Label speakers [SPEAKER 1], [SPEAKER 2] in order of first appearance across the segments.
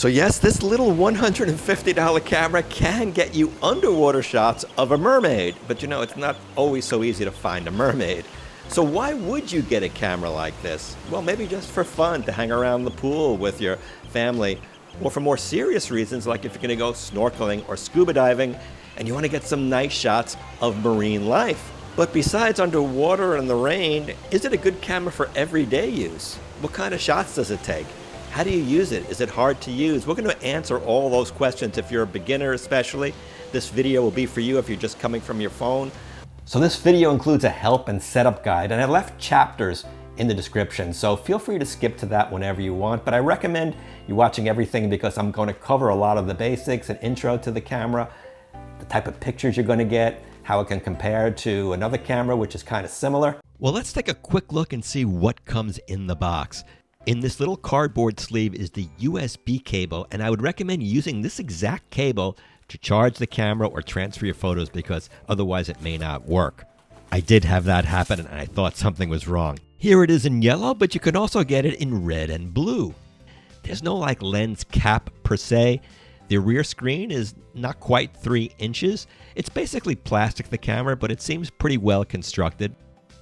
[SPEAKER 1] So yes, this little $150 camera can get you underwater shots of a mermaid, but you know, it's not always so easy to find a mermaid. So why would you get a camera like this? Well, maybe just for fun, to hang around the pool with your family, or for more serious reasons, like if you're gonna go snorkeling or scuba diving, and you wanna get some nice shots of marine life. But besides underwater and the rain, is it a good camera for everyday use? What kind of shots does it take? How do you use it? Is it hard to use? We're going to answer all those questions if you're a beginner especially. This video will be for you if you're just coming from your phone. So this video includes a help and setup guide, and I left chapters in the description, so feel free to skip to that whenever you want, but I recommend you watching everything because I'm going to cover a lot of the basics, an intro to the camera, the type of pictures you're going to get, how it can compare to another camera which is kind of similar. Well, let's take a quick look and see what comes in the box. In this little cardboard sleeve is the USB cable, and I would recommend using this exact cable to charge the camera or transfer your photos because otherwise it may not work. I did have that happen and I thought something was wrong. Here it is in yellow, but you can also get it in red and blue. There's no like lens cap per se. The rear screen is not quite 3 inches. It's basically plastic, the camera, but it seems pretty well constructed.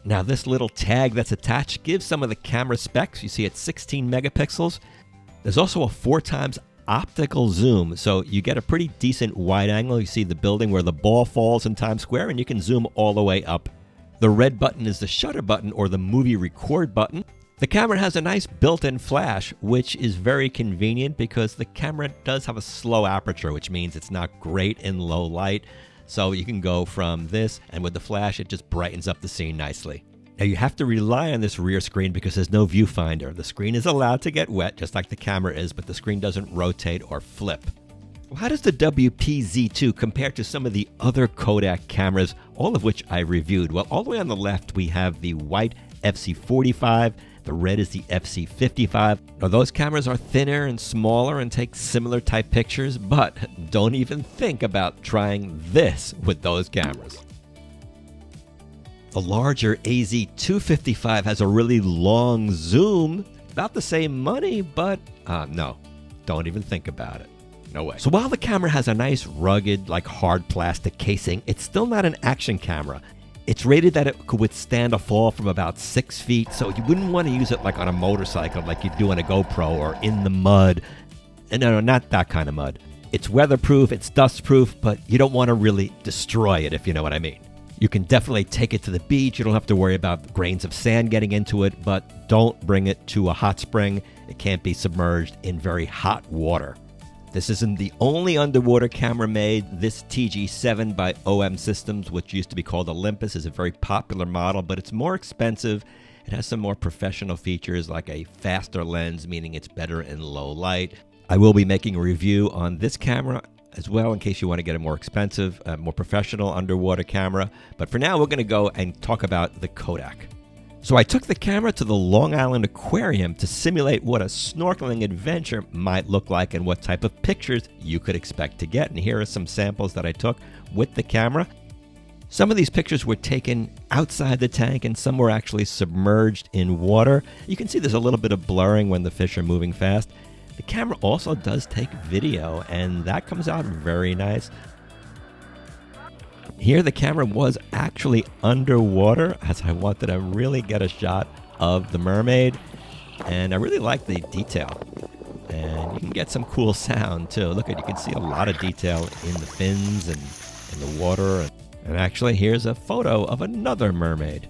[SPEAKER 1] Now this little tag that's attached gives some of the camera specs. You see it's 16 megapixels. There's also a 4x optical zoom, so you get a pretty decent wide angle. You see the building where the ball falls in Times Square, and you can zoom all the way up. The red button is the shutter button or the movie record button. The camera has a nice built-in flash, which is very convenient because the camera does have a slow aperture, which means it's not great in low light. So you can go from this, and with the flash, it just brightens up the scene nicely. Now you have to rely on this rear screen because there's no viewfinder. The screen is allowed to get wet, just like the camera is, but the screen doesn't rotate or flip. Well, how does the WPZ2 compare to some of the other Kodak cameras, all of which I reviewed? Well, all the way on the left, we have the white FC45. The red is the FC55. Now those cameras are thinner and smaller and take similar type pictures, but don't even think about trying this with those cameras. The larger AZ255 has a really long zoom, about the same money, but no, don't even think about it. No way. So while the camera has a nice rugged, like hard plastic casing, it's still not an action camera. It's rated that it could withstand a fall from about 6 feet, so you wouldn't want to use it like on a motorcycle like you do on a GoPro or in the mud. And no, not that kind of mud. It's weatherproof, it's dustproof, but you don't want to really destroy it, if you know what I mean. You can definitely take it to the beach. You don't have to worry about grains of sand getting into it, but don't bring it to a hot spring. It can't be submerged in very hot water. This isn't the only underwater camera made. This TG7 by OM Systems, which used to be called Olympus, is a very popular model, but it's more expensive. It has some more professional features like a faster lens, meaning it's better in low light. I will be making a review on this camera as well in case you want to get a more expensive, more professional underwater camera. But for now, we're going to go and talk about the Kodak. So I took the camera to the Long Island Aquarium to simulate what a snorkeling adventure might look like and what type of pictures you could expect to get. And here are some samples that I took with the camera. Some of these pictures were taken outside the tank and some were actually submerged in water. You can see there's a little bit of blurring when the fish are moving fast. The camera also does take video, and that comes out very nice. Here the camera was actually underwater as I wanted to really get a shot of the mermaid, and I really like the detail. And you can get some cool sound too. Look at, you can see a lot of detail in the fins and in the water. And actually here's a photo of another mermaid.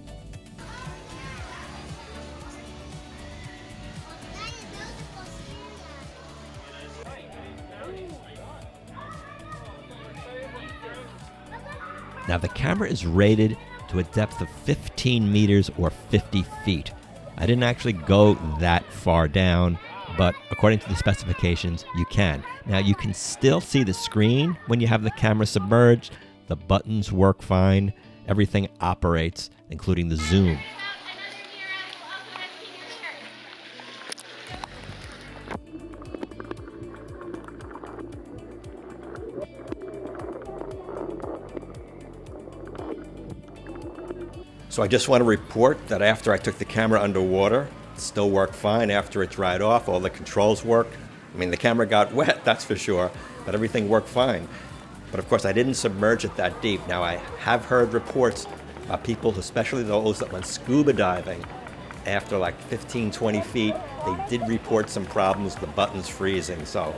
[SPEAKER 1] Now the camera is rated to a depth of 15 meters or 50 feet. I didn't actually go that far down, but according to the specifications, you can. Now you can still see the screen when you have the camera submerged. The buttons work fine. Everything operates, including the zoom. So I just want to report that after I took the camera underwater, it still worked fine after it dried off. All the controls worked. I mean, the camera got wet, that's for sure, but everything worked fine. But of course, I didn't submerge it that deep. Now, I have heard reports about people, especially those that went scuba diving, after like 15, 20 feet, they did report some problems, the buttons freezing. So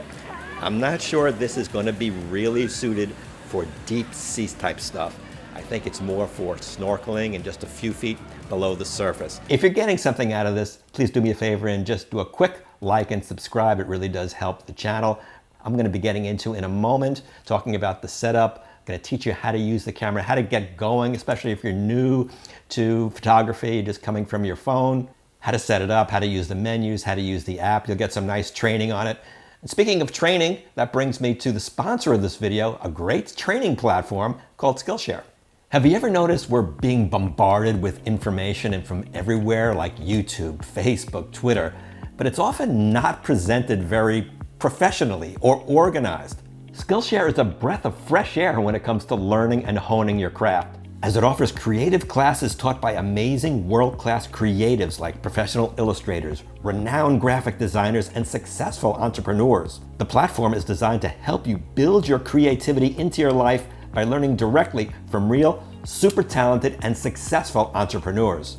[SPEAKER 1] I'm not sure this is going to be really suited for deep sea type stuff. I think it's more for snorkeling and just a few feet below the surface. If you're getting something out of this, please do me a favor and just do a quick like and subscribe. It really does help the channel. I'm going to be getting into in a moment, talking about the setup. I'm going to teach you how to use the camera, how to get going, especially if you're new to photography, just coming from your phone, how to set it up, how to use the menus, how to use the app. You'll get some nice training on it. And speaking of training, that brings me to the sponsor of this video, a great training platform called Skillshare. Have you ever noticed we're being bombarded with information and from everywhere like YouTube, Facebook, Twitter, but it's often not presented very professionally or organized. Skillshare is a breath of fresh air when it comes to learning and honing your craft, as it offers creative classes taught by amazing world-class creatives like professional illustrators, renowned graphic designers, and successful entrepreneurs. The platform is designed to help you build your creativity into your life by learning directly from real, super talented, and successful entrepreneurs.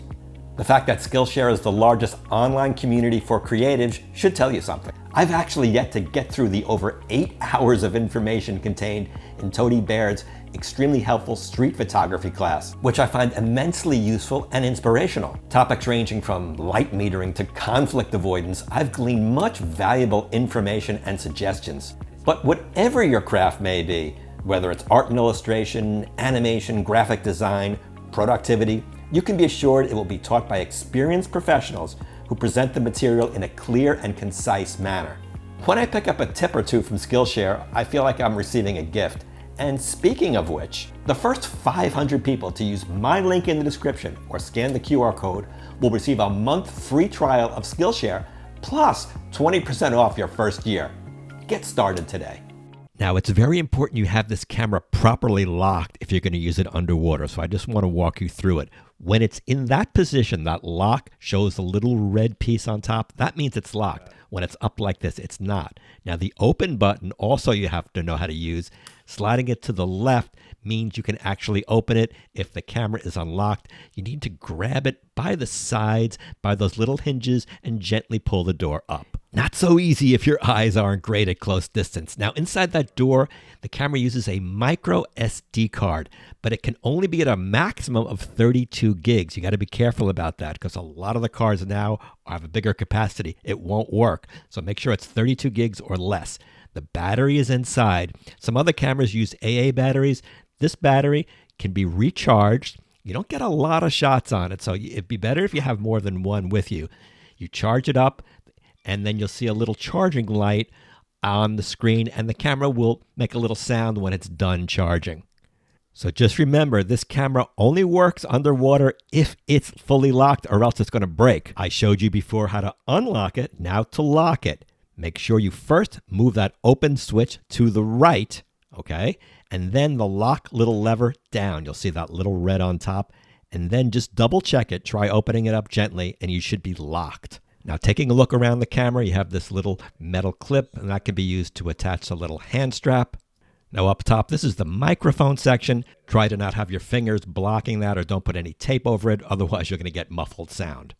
[SPEAKER 1] The fact that Skillshare is the largest online community for creatives should tell you something. I've actually yet to get through the over 8 hours of information contained in Tony Baird's extremely helpful street photography class, which I find immensely useful and inspirational. Topics ranging from light metering to conflict avoidance, I've gleaned much valuable information and suggestions. But whatever your craft may be, whether it's art and illustration, animation, graphic design, productivity, you can be assured it will be taught by experienced professionals who present the material in a clear and concise manner. When I pick up a tip or two from Skillshare, I feel like I'm receiving a gift. And speaking of which, the first 500 people to use my link in the description or scan the QR code will receive a month free trial of Skillshare plus 20% off your first year. Get started today. Now, it's very important you have this camera properly locked if you're going to use it underwater, so I just want to walk you through it. When it's in that position, that lock shows a little red piece on top, that means it's locked. When it's up like this, it's not. Now, the open button also you have to know how to use. Sliding it to the left means you can actually open it. If the camera is unlocked, you need to grab it by the sides, by those little hinges, and gently pull the door up. Not so easy if your eyes aren't great at close distance. Now, inside that door, the camera uses a micro SD card, but it can only be at a maximum of 32 gigs. You got to be careful about that because a lot of the cards now have a bigger capacity. It won't work. So make sure it's 32 gigs or less. The battery is inside. Some other cameras use AA batteries. This battery can be recharged. You don't get a lot of shots on it, so it'd be better if you have more than one with you. You charge it up, and then you'll see a little charging light on the screen, and the camera will make a little sound when it's done charging. So just remember, this camera only works underwater if it's fully locked, or else it's going to break. I showed you before how to unlock it. Now to lock it, make sure you first move that open switch to the right, okay? And then the lock little lever down. You'll see that little red on top. And then just double check it. Try opening it up gently, and you should be locked. Now, taking a look around the camera, you have this little metal clip, and that can be used to attach a little hand strap. Now, up top, this is the microphone section. Try to not have your fingers blocking that, or don't put any tape over it. Otherwise, you're going to get muffled sound.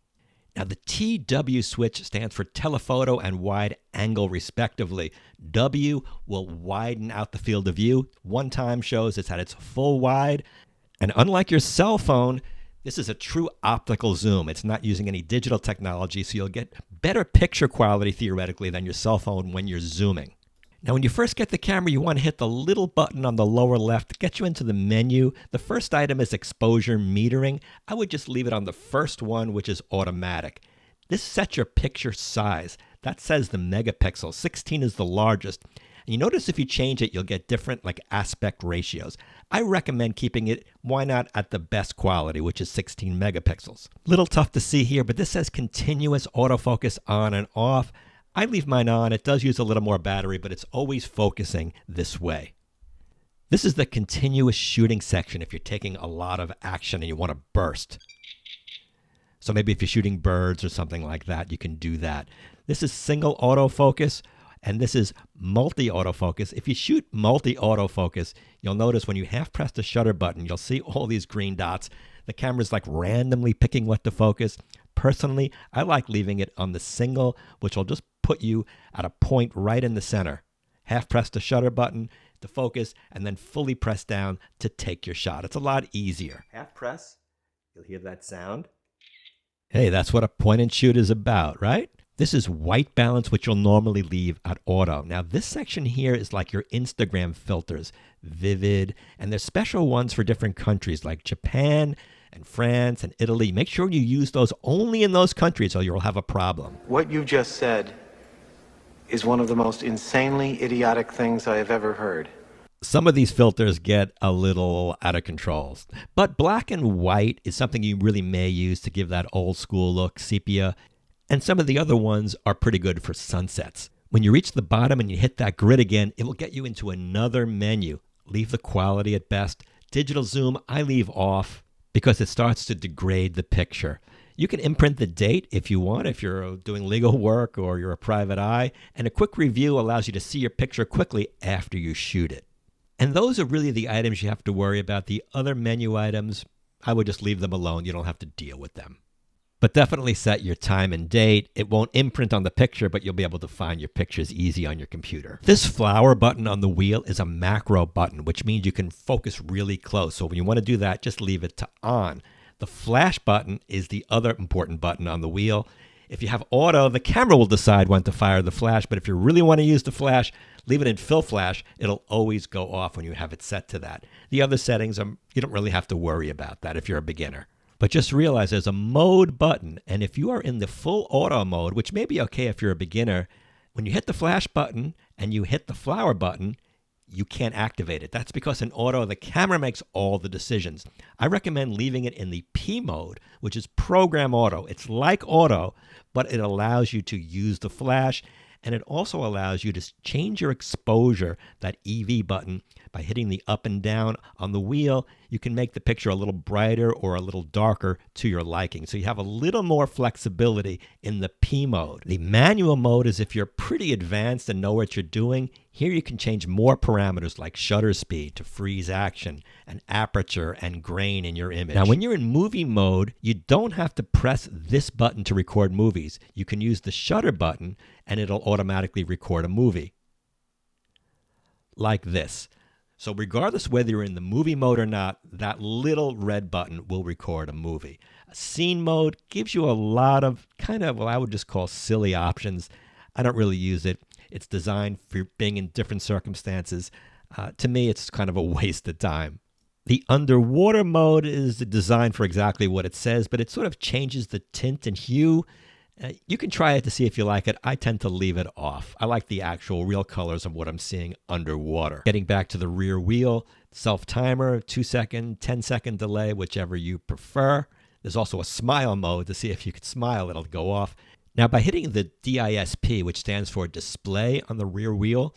[SPEAKER 1] Now, the TW switch stands for telephoto and wide angle, respectively. W will widen out the field of view. One time shows it's at its full wide. And unlike your cell phone, this is a true optical zoom. It's not using any digital technology, so you'll get better picture quality theoretically than your cell phone when you're zooming. Now, when you first get the camera, you want to hit the little button on the lower left to get you into the menu. The first item is exposure metering. I would just leave it on the first one, which is automatic. This sets your picture size. That says the megapixels. 16 is the largest. And you notice if you change it, you'll get different aspect ratios. I recommend keeping it, why not, at the best quality, which is 16 megapixels. Little tough to see here, but this says continuous autofocus on and off. I leave mine on. It does use a little more battery, but it's always focusing this way. This is the continuous shooting section if you're taking a lot of action and you want to burst. So maybe if you're shooting birds or something like that, you can do that. This is single autofocus. and this is multi-autofocus. If you shoot multi-autofocus, you'll notice when you half press the shutter button, you'll see all these green dots. The camera's like randomly picking what to focus. Personally, I like leaving it on the single, which will just put you at a point right in the center. Half press the shutter button to focus, and then fully press down to take your shot. It's a lot easier. Half press, you'll hear that sound. Hey, that's what a point and shoot is about, right? This is white balance, which you'll normally leave at auto. Now, this section here is like your Instagram filters, vivid, and there's special ones for different countries like Japan and France and Italy. Make sure you use those only in those countries or you'll have a problem.
[SPEAKER 2] What you just said is one of the most insanely idiotic things I have ever heard.
[SPEAKER 1] Some of these filters get a little out of control, but black and white is something you really may use to give that old school look, sepia, and some of the other ones are pretty good for sunsets. When you reach the bottom and you hit that grid again, it will get you into another menu. Leave the quality at best. Digital zoom, I leave off because it starts to degrade the picture. You can imprint the date if you want, if you're doing legal work or you're a private eye, and a quick review allows you to see your picture quickly after you shoot it. And those are really the items you have to worry about. The other menu items, I would just leave them alone. You don't have to deal with them. But definitely set your time and date. It won't imprint on the picture, but you'll be able to find your pictures easy on your computer. This flower button on the wheel is a macro button, which means you can focus really close. So when you want to do that, just leave it to on. The flash button is the other important button on the wheel. If you have auto, the camera will decide when to fire the flash, but if you really want to use the flash, leave it in fill flash. It'll always go off when you have it set to that. The other settings, you don't really have to worry about that if you're a beginner. But just realize there's a mode button, and if you are in the full auto mode, which may be okay if you're a beginner, when you hit the flash button and you hit the flower button, you can't activate it. That's because in auto, the camera makes all the decisions. I recommend leaving it in the P mode, which is program auto. It's like auto, but it allows you to use the flash, and it also allows you to change your exposure, that EV button, by hitting the up and down on the wheel. You can make the picture a little brighter or a little darker to your liking. So you have a little more flexibility in the P mode. The manual mode is if you're pretty advanced and know what you're doing. Here you can change more parameters like shutter speed to freeze action and aperture and grain in your image. Now, when you're in movie mode, you don't have to press this button to record movies. You can use the shutter button and it'll automatically record a movie. Like this. So regardless whether you're in the movie mode or not, that little red button will record a movie. A scene mode gives you a lot of kind of, well, I would just call silly options. I don't really use it. It's designed for being in different circumstances. To me, it's kind of a waste of time. The underwater mode is designed for exactly what it says, but it sort of changes the tint and hue. You can try it to see if you like it. I tend to leave it off. I like the actual real colors of what I'm seeing underwater. Getting back to the rear wheel, self-timer, 2-second, 10-second delay, whichever you prefer. There's also a smile mode to see if you could smile, it'll go off. Now, by hitting the DISP, which stands for display on the rear wheel,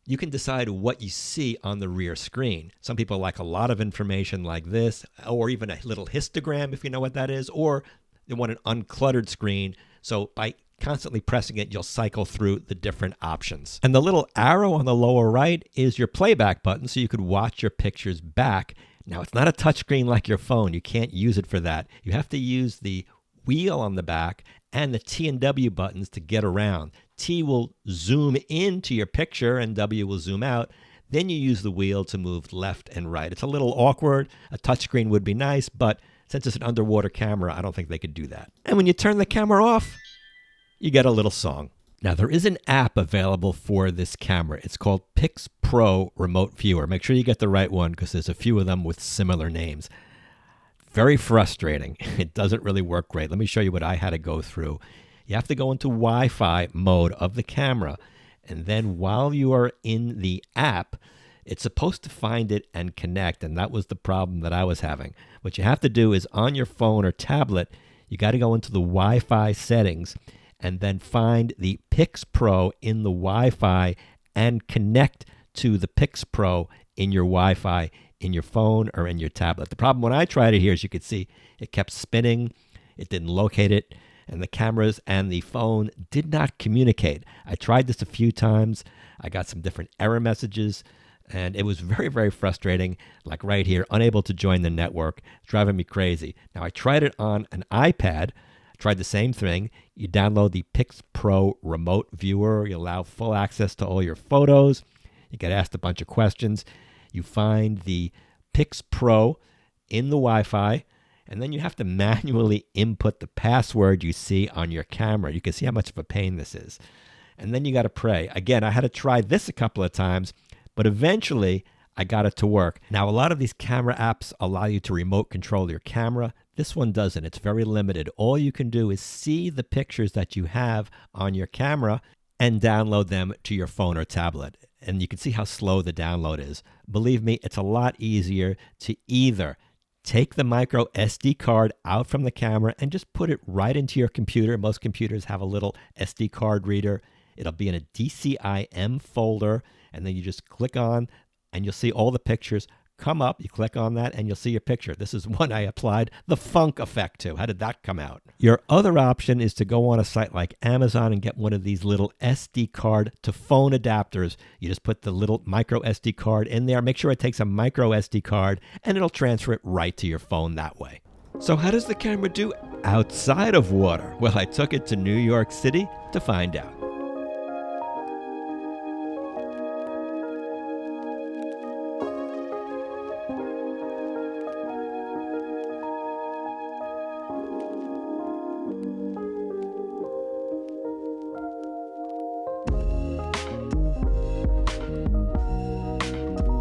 [SPEAKER 1] you can decide what you see on the rear screen. Some people like a lot of information like this, or even a little histogram, if you know what that is, or they want an uncluttered screen. So by constantly pressing it, you'll cycle through the different options. And the little arrow on the lower right is your playback button, so you could watch your pictures back. Now, it's not a touchscreen like your phone. You can't use it for that. You have to use the wheel on the back and the T and W buttons to get around. T will zoom into your picture and W will zoom out. Then you use the wheel to move left and right. It's a little awkward. A touchscreen would be nice, but since it's an underwater camera, I don't think they could do that. And when you turn the camera off, you get a little song. Now, there is an app available for this camera. It's called Pixpro Remote Viewer. Make sure you get the right one because there's a few of them with similar names. Very frustrating. It doesn't really work great. Let me show you what I had to go through. You have to go into Wi-Fi mode of the camera. And then while you are in the app, it's supposed to find it and connect, and that was the problem that I was having. What you have to do is on your phone or tablet, you got to go into the Wi-Fi settings and then find the Pixpro in the Wi-Fi and connect to the Pixpro in your Wi-Fi in your phone or in your tablet. The problem when I tried it here, as you could see, it kept spinning. It didn't locate it. and the cameras and the phone did not communicate. I tried this a few times. I got some different error messages, and it was very, very frustrating. Like right here, unable to join the network. It's driving me crazy. Now, I tried it on an iPad. I tried the same thing. You download the Pixpro remote viewer. You allow full access to all your photos. You get asked a bunch of questions. You find the Pixpro in the Wi-Fi, and then you have to manually input the password you see on your camera. You can see how much of a pain this is. And then you got to pray. Again, I had to try this a couple of times, but eventually I got it to work. Now, a lot of these camera apps allow you to remote control your camera. This one doesn't. It's very limited. All you can do is see the pictures that you have on your camera and download them to your phone or tablet. And you can see how slow the download is. Believe me, it's a lot easier to either take the micro SD card out from the camera and just put it right into your computer. Most computers have a little SD card reader. It'll be in a DCIM folder, and then you just click on, and you'll see all the pictures come up. You click on that, and you'll see your picture. This is one I applied the funk effect to. How did that come out? Your other option is to go on a site like Amazon and get one of these little SD card to phone adapters. You just put the little micro SD card in there. Make sure it takes a micro SD card, and it'll transfer it right to your phone that way. So how does the camera do outside of water? Well, I took it to New York City to find out.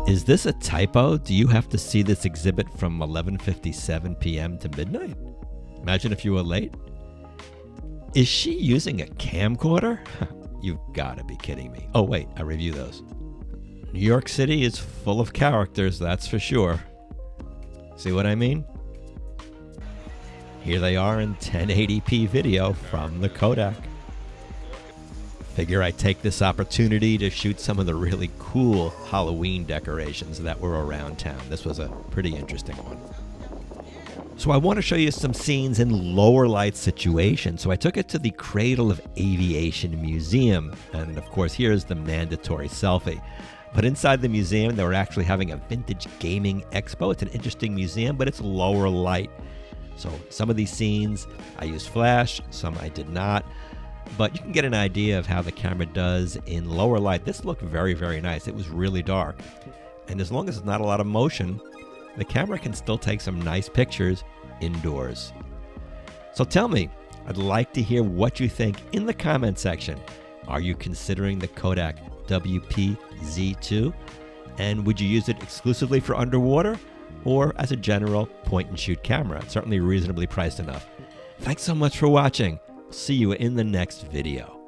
[SPEAKER 1] Is this a typo? Do you have to see this exhibit from 11:57 p.m. to midnight? Imagine if you were late. Is she using a camcorder? You've got to be kidding me. Oh, wait, I review those. New York City is full of characters, that's for sure. See what I mean? Here they are in 1080p video from the Kodak. Figure I take this opportunity to shoot some of the really cool Halloween decorations that were around town. This was a pretty interesting one. So I want to show you some scenes in lower light situations. So I took it to the Cradle of Aviation Museum. And of course, here's the mandatory selfie. But inside the museum, they were actually having a vintage gaming expo. It's an interesting museum, but it's lower light. So some of these scenes, I used flash, some I did not. But you can get an idea of how the camera does in lower light. This looked very, very nice. It was really dark. And as long as there's not a lot of motion, the camera can still take some nice pictures indoors. So tell me, I'd like to hear what you think in the comment section. Are you considering the Kodak WPZ2? And would you use it exclusively for underwater or as a general point and shoot camera? It's certainly reasonably priced enough. Thanks so much for watching. See you in the next video.